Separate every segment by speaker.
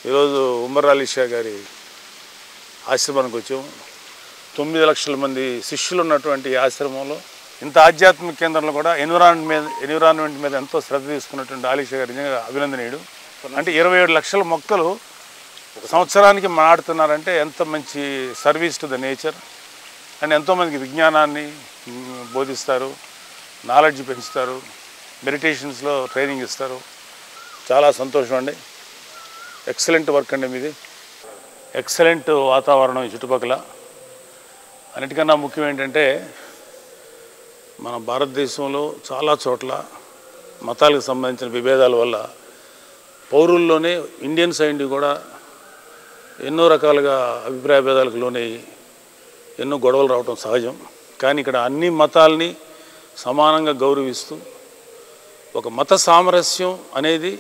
Speaker 1: ఈరోజు ఉమర్ అలీ షా గారి ఆశ్రమానికి వచ్చాము. 9 లక్షల మంది శిష్యులు ఉన్నటువంటి ఈ ఆశ్రమంలో ఇంత ఆధ్యాత్మిక కేంద్రంలో కూడా ఎన్విరాన్మెంట్ మీద ఎంతో శ్రద్ధ తీసుకున్నటువంటి అలీ షా గారు నిజంగా అభినందనీయుడు. అంటే 27 లక్షల మొక్కలు సంవత్సరానికి నాటుతున్నారంటే ఎంత మంచి service to the nature. And ఎంతోమందికి విజ్ఞానాన్ని బోధిస్తారు, నాలెడ్జ్ పెంచుతారు, మెడిటేషన్స్లో ట్రైనింగ్ ఇస్తారు. చాలా సంతోషం అండి. ఎక్సలెంట్ వర్క్ అండి మీది. ఎక్సలెంట్ వాతావరణం ఈ చుట్టుపక్కల. అన్నిటికన్నా ముఖ్యం ఏంటంటే మన భారతదేశంలో చాలా చోట్ల మతాలకు సంబంధించిన విభేదాల వల్ల పౌరుల్లోనే ఇండియన్ సైడ్ కూడా ఎన్నో రకాలుగా అభిప్రాయ భేదాలకు లోనయ్యి ఎన్నో గొడవలు రావటం సహజం. కానీ ఇక్కడ అన్ని మతాల్ని సమానంగా గౌరవిస్తూ ఒక మత సామరస్యం అనేది,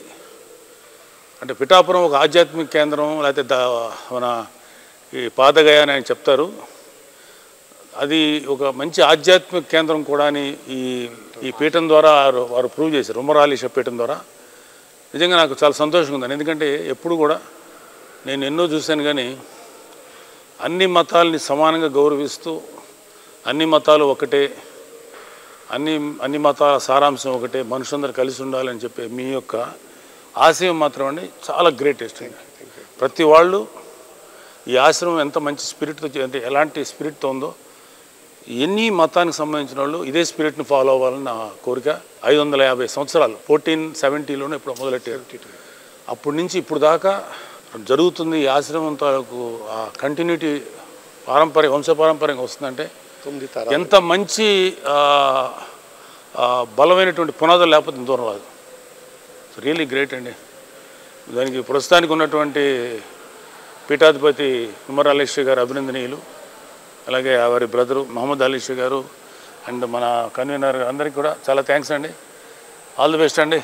Speaker 1: అంటే పిఠాపురం ఒక ఆధ్యాత్మిక కేంద్రం, లేకపోతే మన ఈ పాదగయ అని ఆయన చెప్తారు, అది ఒక మంచి ఆధ్యాత్మిక కేంద్రం కూడా అని ఈ పీఠం ద్వారా వారు ప్రూవ్ చేశారు. ఉమర్ అలీ షా పీఠం ద్వారా. నిజంగా నాకు చాలా సంతోషంగా ఉందండి. ఎందుకంటే ఎప్పుడు కూడా నేను ఎన్నో చూశాను, కానీ అన్ని మతాలని సమానంగా గౌరవిస్తూ అన్ని మతాలు ఒకటే, అన్ని మతాల సారాంశం ఒకటే, మనుషులందరూ కలిసి ఉండాలని చెప్పే మీ యొక్క ఆశయం మాత్రం అండి చాలా గ్రేటెస్ట్. ప్రతి వాళ్ళు ఈ ఆశ్రమం ఎంత మంచి స్పిరిట్తో, అంటే ఎలాంటి స్పిరిట్తో ఉందో, ఎన్ని మతానికి సంబంధించిన వాళ్ళు ఇదే స్పిరిట్ని ఫాలో అవ్వాలని నా కోరిక. 550 సంవత్సరాలు 1470లోనే ఇప్పుడు మొదలెట్టారు. అప్పటి నుంచి ఇప్పుడు దాకా జరుగుతుంది. ఈ ఆశ్రమం తాలూకు ఆ కంటిన్యూటీ వంశపారంపర్యంగా వస్తుందంటే ఎంత మంచి బలమైనటువంటి పునాదులు లేకపోతే దూరం రాదు. రియల్లీ గ్రేట్ అండి. దానికి ప్రస్తుతానికి ఉన్నటువంటి పీఠాధిపతి ఉమర్ అలీ షా గారు అభినందనీయులు. అలాగే వారి బ్రదరు మహమ్మద్ అలీ షా గారు అండ్ మన కన్వీనర్ అందరికీ కూడా చాలా థ్యాంక్స్ అండి. ఆల్ ది బెస్ట్ అండి.